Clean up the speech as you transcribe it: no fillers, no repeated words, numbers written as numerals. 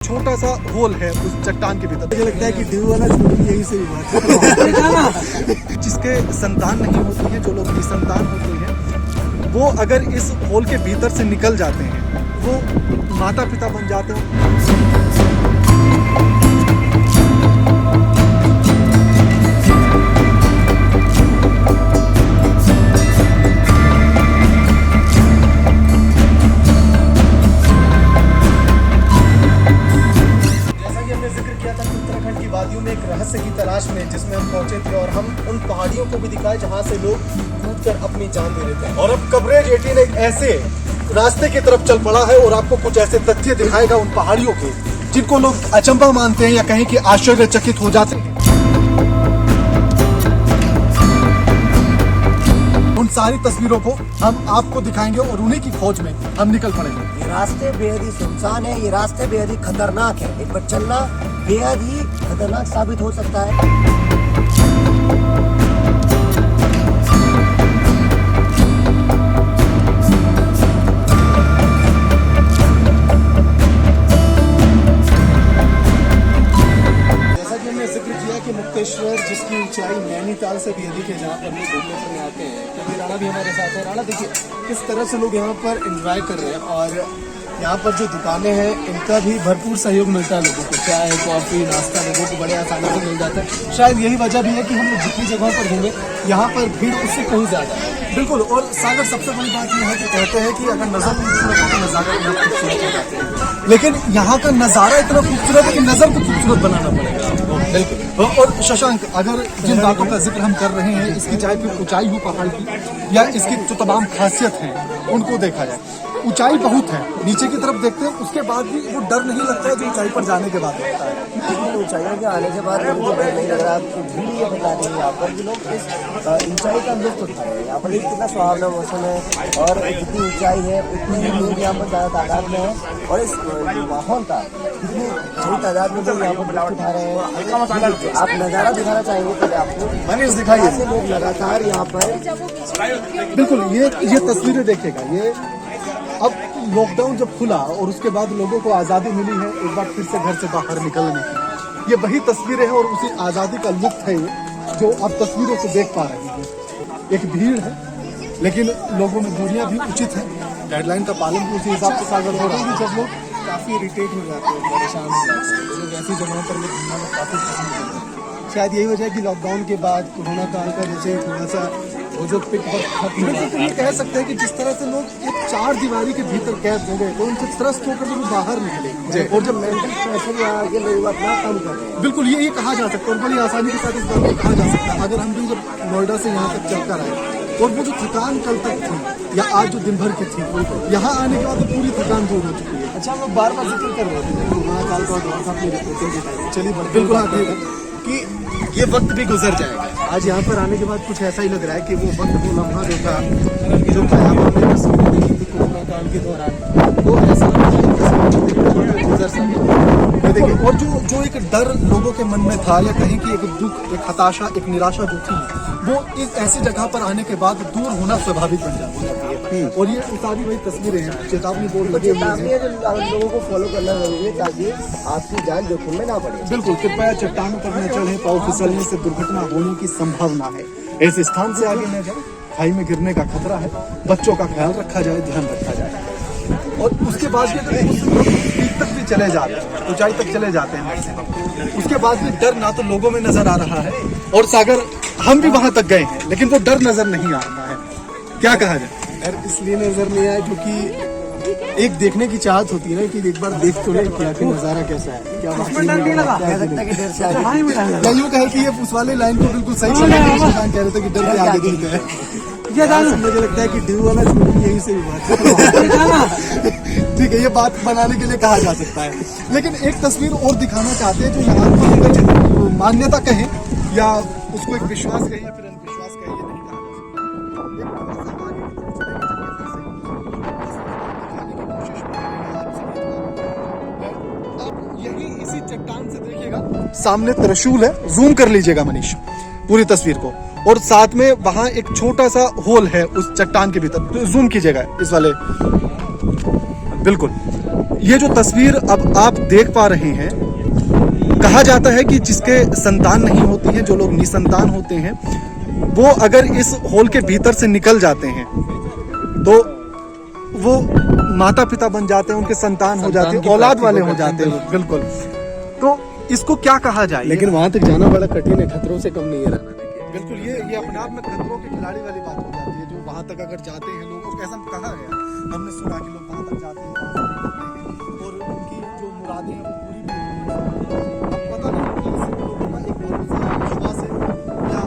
छोटा सा होल है उस चट्टान के भीतर। मुझे लगता है कि ड्यू वाला छुट्टी यही से हुआ जिसके संतान नहीं होती है, जो लोग की संतान होती है, वो अगर इस होल के भीतर से निकल जाते हैं वो माता पिता बन जाते हैं। उत्तराखंड की वादियों में एक रहस्य की तलाश में जिसमें हम पहुंचे थे और हम उन पहाड़ियों को भी दिखाए जहां से लोग कूदकर अपनी जान दे रहे थे। और अब कवरेज 18 एक ऐसे रास्ते की तरफ चल पड़ा है और आपको कुछ ऐसे तथ्य दिखाएगा उन पहाड़ियों के जिनको लोग अचंभा मानते हैं या कहें कि आश्चर्यचकित हो जाते हैं। उन सारी तस्वीरों को हम आपको दिखाएंगे और उन्हीं की खोज में हम निकल पड़ेंगे। ये रास्ते बेहद ही सुनसान है, ये रास्ते बेहद ही खतरनाक है, इन पर चलना बेहद ही खतरनाक साबित हो सकता है। जैसा कि हमने जिक्र किया कि मुक्तेश्वर जिसकी ऊंचाई नैनीताल से भी अधिक है, जहाँ पर लोग घूमने फिरने आते हैं, क्योंकि राणा भी हमारे साथ है। राणा देखिए किस तरह से लोग यहाँ पर एंजॉय कर रहे हैं और यहाँ पर जो दुकानें हैं इनका भी भरपूर सहयोग मिलता है लोगों को। चाय कॉफ़ी नाश्ता लोगों को बड़े आसानी से मिल जाता है। शायद यही वजह भी है कि हम लोग जितनी जगहों पर घूमे यहाँ पर भीड़ उससे कहीं ज़्यादा है। बिल्कुल। और सागर सबसे बड़ी बात यह है कि कहते हैं कि अगर नज़र खूबसूरत हो तो नज़ारा इतना खूबसूरत हो जाता है, लेकिन यहाँ का नज़ारा इतना खूबसूरत है कि नज़र को खूबसूरत बनाना पड़ेगा। बिल्कुल। और शशांक, अगर जिन बातों का जिक्र हम कर रहे हैं, इसकी चाहे फिर ऊंचाई हो पहाड़ की या इसकी जो तमाम खासियत हैं उनको देखा जाए, ऊंचाई बहुत है, नीचे की तरफ देखते हैं उसके बाद भी वो डर नहीं लगता है जो ऊंचाई पर जाने के बाद लगता है। ऊंचाइयों के आने के बाद मुझे डर नहीं लग रहा है। भीड़ ये बता रही है यहाँ पर कि लोग इस ऊंचाई का लुत्फ उठा रहे हैं। यहाँ पर कितना सुहावना मौसम है और जितनी ऊंचाई है उतनी लोग यहाँ पर ज़्यादा तादाद में है और इस माहौल का कितनी बड़ी तादाद में लोग यहाँ पर लुत्फ उठा रहे हैं। आप नज़ारा दिखाना चाहेंगे पहले आपको? मैंने दिखाइए लोग लगातार यहाँ पर। बिल्कुल। ये तस्वीरें देखिएगा। ये अब लॉकडाउन जब खुला और उसके बाद लोगों को आज़ादी मिली है एक बार फिर से घर से बाहर निकलने की, ये वही तस्वीरें हैं और उसी आज़ादी का लुत्फ है ये जो आप तस्वीरों से देख पा रहे हैं। एक भीड़ है लेकिन लोगों में दूरियां भी उचित है, गाइडलाइन का पालन भी उसी हिसाब से सागर हो रहा है। जब लोग काफ़ी इरिटेट हो जाते हैं, परेशान हो जाते हैं, लोग ऐसी जगहों पर घूमना में काफ़ी पसंद करते हैं। शायद यही वजह है कि लॉकडाउन के बाद कोरोना काल का जैसे थोड़ा सा वो जो पिक वक्त खत्म हुआ, तो ये कह सकते हैं कि जिस तरह से लोग एक चार दीवारी के भीतर कैद हो गए तो उनसे त्रस्त होकर जब बाहर निकले और जब मेंटल प्रेशर यहाँ के लोग अपना कम कर रहे हैं। बिल्कुल ये कहा जा सकता है और बड़ी आसानी के साथ इस बात को कहा जा सकता है। अगर हम भी जब नोएडा से यहाँ तक चलकर आए और वो जो थकान कल तक थी या आज जो दिन भर की थी, यहाँ आने के बाद पूरी थकान दूर हो चुकी है। अच्छा, हम लोग बार बार जिक्र कर रहे थे महाकाल का दौर था, चलिए बिल्कुल कि ये वक्त भी गुजर जाएगा। आज यहाँ पर आने के बाद कुछ ऐसा ही लग रहा है कि वो वक्त, वो लम्हा जो था, जो कयामत में तस्वीरें देखी थी कोरोना काल के दौरान, वो ऐसा गुजर सके। देखिए, और जो एक डर लोगों के मन में था या कहीं कि एक दुख, एक हताशा, एक निराशा जो थी, वो इस ऐसी जगह पर आने के बाद दूर होना स्वाभाविक बन जाती है। और ये सारी वही तस्वीरें हैं, चेतावनी बोर्ड लगे हुए हैं, लोगों को फॉलो करना जरूरी है ताकि आपकी जान जोखिम में ना पड़े। बिल्कुल। कृपया चट्टानों पर न चढ़े, पाँव फिसलने से दुर्घटना होने की संभावना है, ऐसे स्थान से आगे न जाए, खाई में गिरने का खतरा है, बच्चों का ख्याल रखा जाए, ध्यान रखा जाए। और उसके बाद भी अगर पीक तक भी चले जाते हैं, ऊंचाई तक चले जाते हैं, उसके बाद भी डर ना तो लोगों में नजर आ रहा है और सागर हम भी वहां तक गए हैं लेकिन वो डर नजर नहीं आ रहा है। क्या कहा जाए? डर इसलिए नजर नहीं आया क्योंकि एक देखने की चाहत होती है ना कि एक बार देख तो ले कि आखिर नजारा कैसा है, क्या डर से या यूँ कहे कि ये उस वाले लाइन को बिल्कुल सही कह रहे थे कि डर के आगे दिखता है। मुझे लगता है कि ड्यू वाला छुट्टी यही से हुआ। ठीक है, ये बात बनाने के लिए कहा जा सकता है, लेकिन एक तस्वीर और दिखाना चाहते हैं जो यहाँ पर मान्यता कहें या उसको एक विश्वास कहें या फिर अंधविश्वास कहें, ये नहीं कहा जा सकता। यही इसी चट्टान से देखिएगा, सामने त्रिशूल है, जूम कर लीजिएगा मनीष पूरी तस्वीर को, और साथ में वहां एक छोटा सा होल है उस चट्टान के भीतर, तो जूम कीजिएगा इस वाले, बिल्कुल ये जो तस्वीर अब आप देख पा रहे हैं, कहा जाता है कि जिसके संतान नहीं होती है, जो लोग निसंतान होते हैं, वो अगर इस होल के भीतर से निकल जाते हैं तो वो माता पिता बन जाते हैं, उनके संतान हो जाते हैं, औलाद वाले हो जाते हैं। बिल्कुल। तो इसको क्या कहा जाए? लेकिन वहां तक जाना बड़ा कठिन है, खतरों से कम नहीं है रहना। बिल्कुल, ये अपने आप में खतरों के खिलाड़ी वाली बात हो जाती है। जो वहां तक अगर जाते हैं लोगों को, ऐसा कहा है, हमने सुना कि लोग वहां तक जाते हैं और उनकी जो मुरादें हैं